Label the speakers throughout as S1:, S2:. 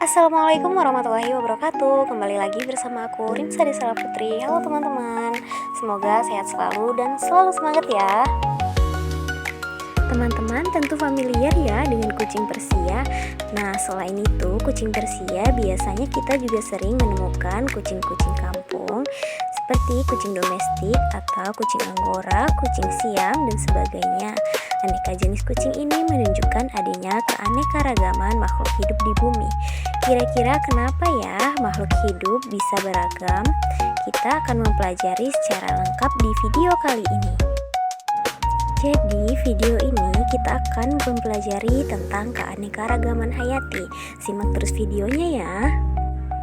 S1: Assalamualaikum warahmatullahi wabarakatuh. Kembali lagi bersama aku Rimsa Desala Putri. Halo teman-teman, semoga sehat selalu dan selalu semangat ya. Teman-teman tentu familiar ya dengan kucing Persia. Nah, selain itu kucing Persia biasanya kita juga sering menemukan kucing-kucing kampung seperti kucing domestik atau kucing Anggora, kucing Siam dan sebagainya. Aneka jenis kucing ini menunjukkan adanya keanekaragaman makhluk hidup di bumi. Kira-kira kenapa ya makhluk hidup bisa beragam? Kita akan mempelajari secara lengkap di video kali ini. Jadi video ini kita akan mempelajari tentang keanekaragaman hayati. Simak terus videonya ya.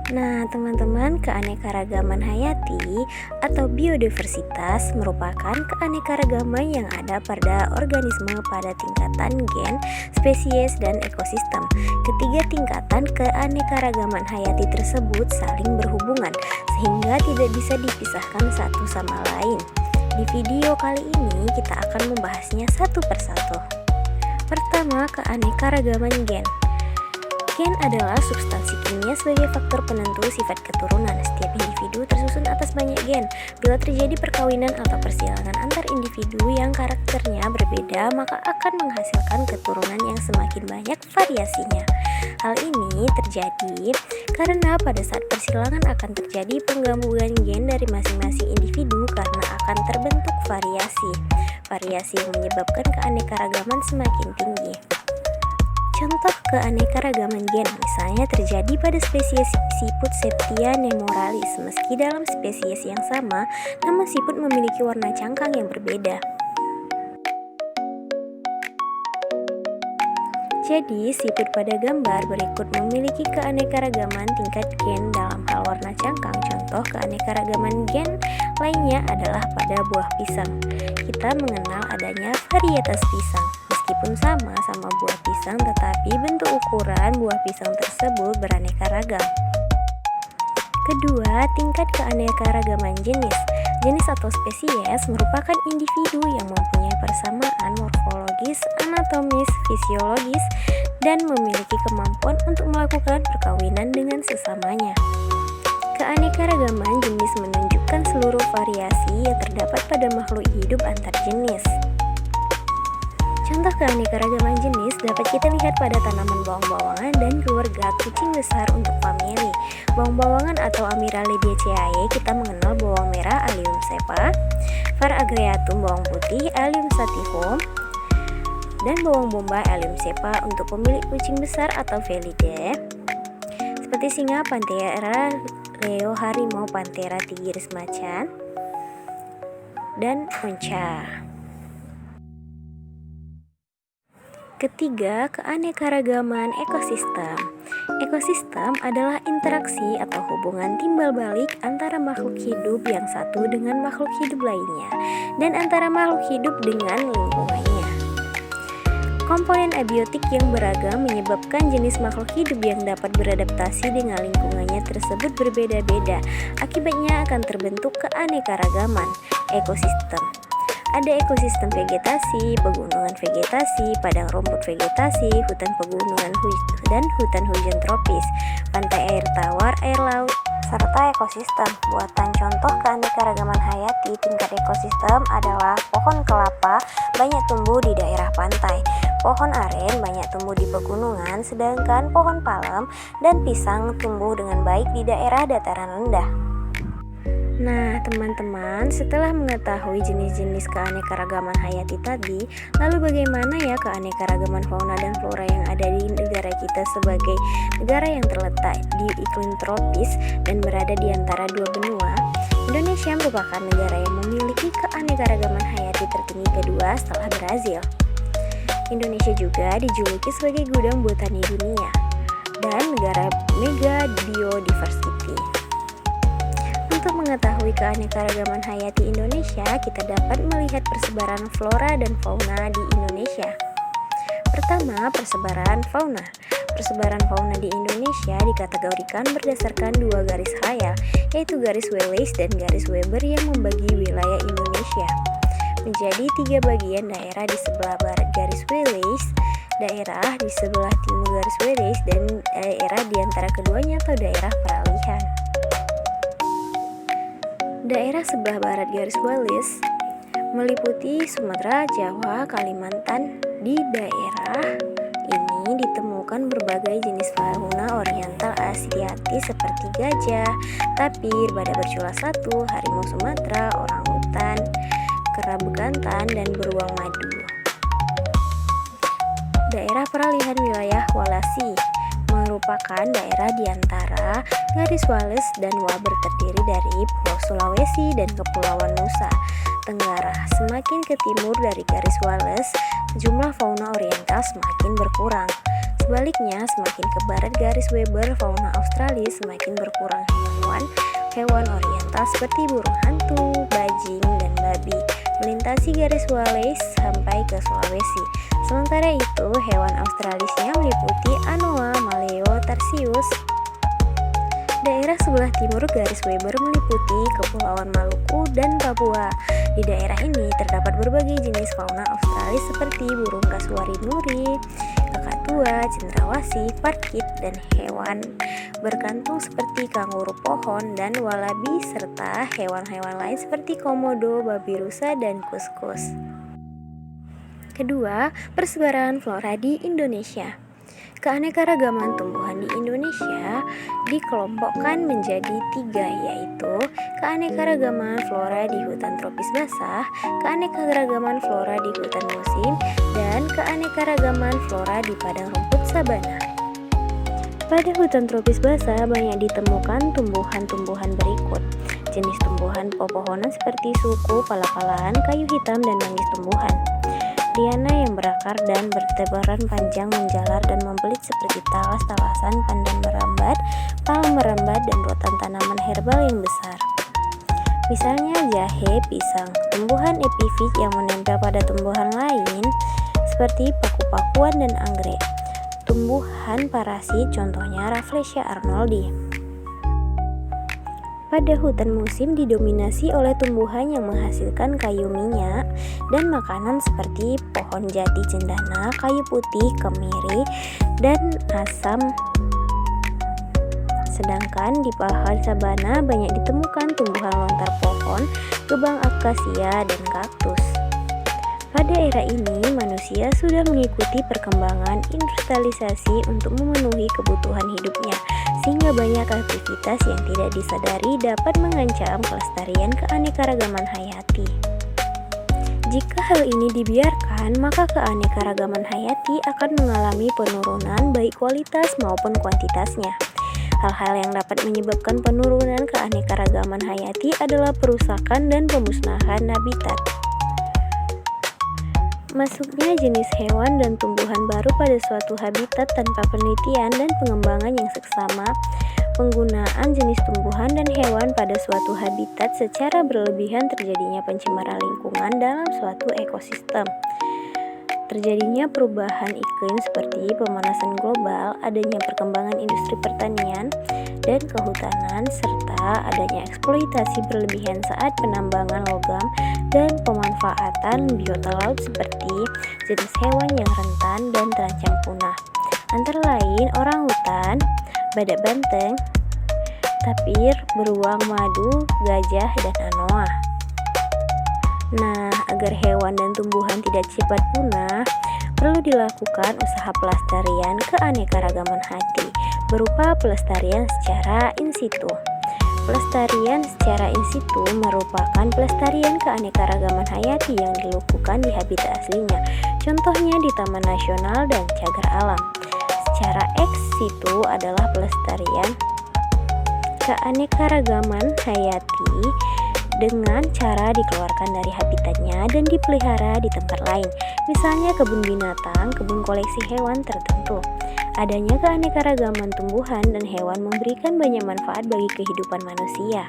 S1: Nah teman-teman, keanekaragaman hayati atau biodiversitas merupakan keanekaragaman yang ada pada organisme pada tingkatan gen, spesies, dan ekosistem. Ketiga tingkatan keanekaragaman hayati tersebut saling berhubungan sehingga tidak bisa dipisahkan satu sama lain. Di video kali ini kita akan membahasnya satu persatu. Pertama, keanekaragaman gen. Gen adalah substansi kimia sebagai faktor penentu sifat keturunan. Setiap individu tersusun atas banyak gen. Bila terjadi perkawinan atau persilangan antar individu yang karakternya berbeda, maka akan menghasilkan keturunan yang semakin banyak variasinya. Hal ini terjadi karena pada saat persilangan akan terjadi penggabungan gen dari masing-masing individu karena akan terbentuk variasi. Variasi yang menyebabkan keanekaragaman semakin tinggi. Contoh keanekaragaman gen misalnya terjadi pada spesies siput Septia nemoralis. Meski dalam spesies yang sama, namun siput memiliki warna cangkang yang berbeda. Jadi, siput pada gambar berikut memiliki keanekaragaman tingkat gen dalam hal warna cangkang. Contoh keanekaragaman gen lainnya adalah pada buah pisang. Kita mengenal adanya varietas pisang. Meskipun sama-sama buah pisang, tetapi bentuk ukuran buah pisang tersebut beraneka ragam. Kedua, tingkat keanekaragaman jenis. Jenis atau spesies merupakan individu yang mempunyai persamaan morfologis, anatomis, fisiologis, dan memiliki kemampuan untuk melakukan perkawinan dengan sesamanya. Keanekaragaman jenis menunjukkan seluruh variasi yang terdapat pada makhluk hidup antar jenis. Contoh keanekaragaman jenis dapat kita lihat pada tanaman bawang-bawangan dan keluarga kucing besar untuk famili. Bawang-bawangan atau Amiralidaceae kita mengenal bawang merah Allium cepa, Var agreatum bawang putih Allium sativum, dan bawang bombay Allium cepa untuk pemilik kucing besar atau Felidae, seperti singa Panthera leo, harimau Panthera tigris macan, dan onca. Ketiga, keanekaragaman ekosistem. Ekosistem adalah interaksi atau hubungan timbal balik antara makhluk hidup yang satu dengan makhluk hidup lainnya, dan antara makhluk hidup dengan lingkungannya. Komponen abiotik yang beragam menyebabkan jenis makhluk hidup yang dapat beradaptasi dengan lingkungannya tersebut berbeda-beda. Akibatnya akan terbentuk keanekaragaman ekosistem. Ada ekosistem vegetasi, pegunungan vegetasi, padang rumput vegetasi, hutan pegunungan dan hutan hujan tropis, pantai air tawar, air laut, serta ekosistem. Buatan contoh keanekaragaman hayati tingkat ekosistem adalah pohon kelapa banyak tumbuh di daerah pantai, pohon aren banyak tumbuh di pegunungan, sedangkan pohon palem dan pisang tumbuh dengan baik di daerah dataran rendah. Nah teman-teman, setelah mengetahui jenis-jenis keanekaragaman hayati tadi, lalu bagaimana ya keanekaragaman fauna dan flora yang ada di negara kita sebagai negara yang terletak di iklim tropis dan berada di antara dua benua? Indonesia merupakan negara yang memiliki keanekaragaman hayati tertinggi kedua setelah Brazil. Indonesia juga dijuluki sebagai gudang botani dunia dan negara mega biodiversity. Untuk mengetahui keanekaragaman hayati Indonesia, kita dapat melihat persebaran flora dan fauna di Indonesia. Pertama, persebaran fauna. Persebaran fauna di Indonesia dikategorikan berdasarkan dua garis khayal, yaitu garis Wallace dan garis Weber yang membagi wilayah Indonesia menjadi tiga bagian daerah di sebelah barat garis Wallace daerah di sebelah timur garis Wallace dan daerah di antara keduanya atau daerah peralihan. Daerah sebelah barat garis Wallace meliputi Sumatera, Jawa, Kalimantan. Di daerah ini ditemukan berbagai jenis fauna oriental Asiatik seperti gajah, tapir, badak bercula satu, harimau Sumatera, orangutan, kera bekantan, dan beruang madu. Daerah peralihan wilayah Walasi merupakan daerah di antara garis Wallace dan Waber, terdiri dari Pulau Sulawesi dan Kepulauan Nusa Tenggara. Semakin ke timur dari garis Wallace, jumlah fauna oriental semakin berkurang. Sebaliknya, semakin ke barat garis Weber, fauna Australia semakin berkurang. Hewan oriental seperti burung hantu, bajing, dan babi melintasi garis Wallace sampai ke Sulawesi. Sementara itu, hewan Australisnya meliputi anoa, maleo, tarsius. Daerah sebelah timur garis Weber meliputi Kepulauan Maluku dan Papua. Di daerah ini terdapat berbagai jenis fauna Australia seperti burung kasuari nuri, kakatua, cendrawasih, parkit, dan hewan berkantung seperti kanguru pohon dan walabi, serta hewan-hewan lain seperti komodo, babi rusa, dan kuskus. Kedua, persebaran flora di Indonesia. Keanekaragaman tumbuhan di Indonesia dikelompokkan menjadi 3, yaitu keanekaragaman flora di hutan tropis basah, keanekaragaman flora di hutan musim, dan keanekaragaman flora di padang rumput sabana. Pada hutan tropis basah banyak ditemukan tumbuhan-tumbuhan berikut. Jenis tumbuhan pepohonan seperti suku, pala-palaan, kayu hitam, dan manggis tumbuhan. Liana yang berakar dan bertebaran panjang menjalar dan membelit seperti talas-talasan, pandan merambat, palem merambat, dan rotan tanaman herbal yang besar. Misalnya jahe, pisang, tumbuhan epifit yang menempel pada tumbuhan lain seperti paku-pakuan dan anggrek. Tumbuhan parasit contohnya Rafflesia arnoldi. Pada hutan musim didominasi oleh tumbuhan yang menghasilkan kayu minyak dan makanan seperti pohon jati cendana, kayu putih, kemiri, dan asam. Sedangkan di lahan sabana banyak ditemukan tumbuhan lontar pohon, gebang akasia, dan kaktus. Pada era ini, manusia sudah mengikuti perkembangan industrialisasi untuk memenuhi kebutuhan hidupnya, sehingga banyak aktivitas yang tidak disadari dapat mengancam kelestarian keanekaragaman hayati. Jika hal ini dibiarkan, maka keanekaragaman hayati akan mengalami penurunan baik kualitas maupun kuantitasnya. Hal-hal yang dapat menyebabkan penurunan keanekaragaman hayati adalah perusakan dan pemusnahan habitat. Masuknya jenis hewan dan tumbuhan baru pada suatu habitat tanpa penelitian dan pengembangan yang seksama, penggunaan jenis tumbuhan dan hewan pada suatu habitat secara berlebihan, terjadinya pencemaran lingkungan dalam suatu ekosistem. Terjadinya perubahan iklim seperti pemanasan global, adanya perkembangan industri pertanian dan kehutanan, serta adanya eksploitasi berlebihan saat penambangan logam dan pemanfaatan biota laut seperti jenis hewan yang rentan dan terancam punah. Antara lain orangutan, badak banteng, tapir, beruang madu, gajah, dan anoa. Nah, agar hewan dan tumbuhan tidak cepat punah, perlu dilakukan usaha pelestarian keanekaragaman hayati berupa pelestarian secara in situ. Pelestarian secara in situ merupakan pelestarian keanekaragaman hayati yang dilakukan di habitat aslinya, contohnya di Taman Nasional dan Cagar Alam. Secara ex situ adalah pelestarian keanekaragaman hayati dengan cara dikeluarkan dari habitatnya dan dipelihara di tempat lain, misalnya kebun binatang, kebun koleksi hewan tertentu. Adanya keanekaragaman tumbuhan dan hewan memberikan banyak manfaat bagi kehidupan manusia.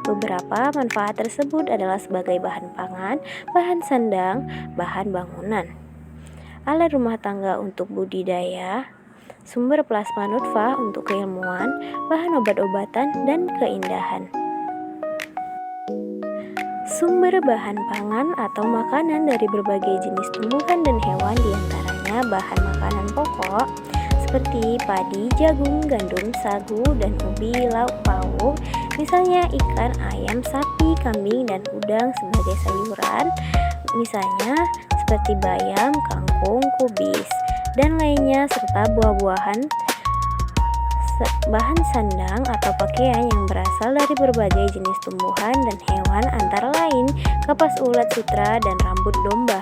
S1: Beberapa manfaat tersebut adalah sebagai bahan pangan, bahan sandang, bahan bangunan, alat rumah tangga untuk budidaya, sumber plasma nutfah untuk keilmuan, bahan obat-obatan, dan keindahan. Sumber bahan pangan atau makanan dari berbagai jenis tumbuhan dan hewan diantaranya misalnya bahan makanan pokok seperti padi, jagung, gandum, sagu, dan ubi. Lauk pauk misalnya ikan, ayam, sapi, kambing, dan udang. Sebagai sayuran misalnya seperti bayam, kangkung, kubis, dan lainnya, serta buah-buahan, bahan sandang atau pakaian yang berasal dari berbagai jenis tumbuhan dan hewan, antara lain kapas ulat sutra dan rambut domba.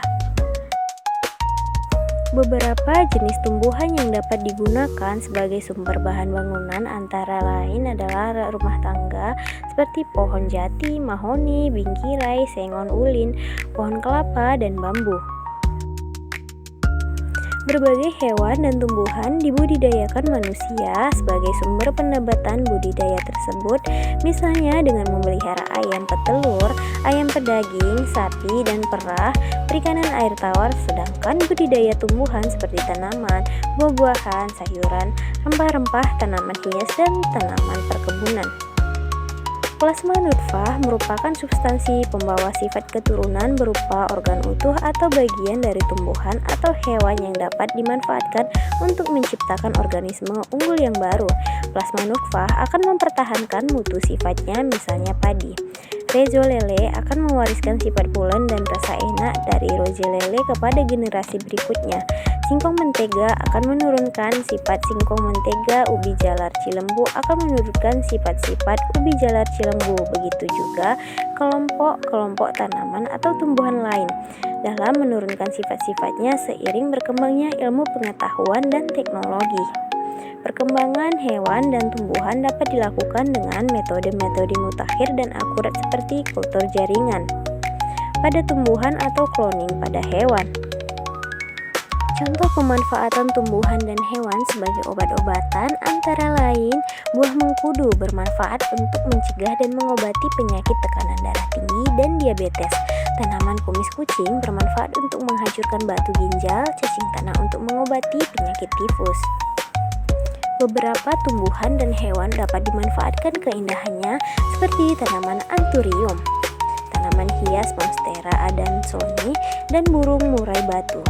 S1: Beberapa jenis tumbuhan yang dapat digunakan sebagai sumber bahan bangunan antara lain adalah rumah tangga seperti pohon jati, mahoni, bingkirai, sengon ulin, pohon kelapa, dan bambu. Berbagai hewan dan tumbuhan dibudidayakan manusia sebagai sumber pendapatan budidaya tersebut, misalnya dengan memelihara ayam petelur, ayam pedaging, sapi, dan perah, perikanan air tawar. Sedangkan budidaya tumbuhan seperti tanaman, buah-buahan, sayuran, rempah-rempah, tanaman hias, dan tanaman perkebunan. Plasma nutfah merupakan substansi pembawa sifat keturunan berupa organ utuh atau bagian dari tumbuhan atau hewan yang dapat dimanfaatkan untuk menciptakan organisme unggul yang baru. Plasma nutfah akan mempertahankan mutu sifatnya, misalnya padi. Rhizolele akan mewariskan sifat pulen dan rasa enak dari rozelele kepada generasi berikutnya. Singkong mentega akan menurunkan sifat singkong mentega. Ubi jalar cilembu akan menurunkan sifat-sifat ubi jalar cilembu. Begitu juga kelompok-kelompok tanaman atau tumbuhan lain dalam menurunkan sifat-sifatnya seiring berkembangnya ilmu pengetahuan dan teknologi. Perkembangan hewan dan tumbuhan dapat dilakukan dengan metode-metode mutakhir dan akurat seperti kultur jaringan pada tumbuhan atau cloning pada hewan. Contoh pemanfaatan tumbuhan dan hewan sebagai obat-obatan antara lain buah mengkudu bermanfaat untuk mencegah dan mengobati penyakit tekanan darah tinggi dan diabetes. Tanaman kumis kucing bermanfaat untuk menghancurkan batu ginjal. Cacing tanah untuk mengobati penyakit tifus. Beberapa tumbuhan dan hewan dapat dimanfaatkan keindahannya seperti tanaman anthurium, tanaman hias monstera adansoni, dan burung murai batu.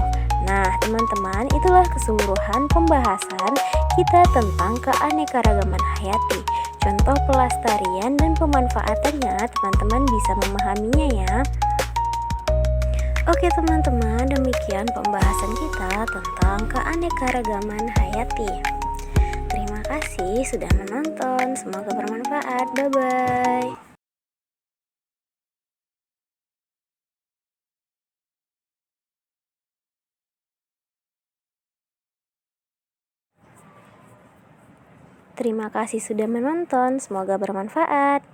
S1: Nah, teman-teman, itulah keseluruhan pembahasan kita tentang keanekaragaman hayati. Contoh pelestarian dan pemanfaatannya, teman-teman bisa memahaminya ya. Oke teman-teman, demikian pembahasan kita tentang keanekaragaman hayati. Terima kasih sudah menonton, semoga bermanfaat. Bye-bye. Terima kasih sudah menonton, semoga bermanfaat.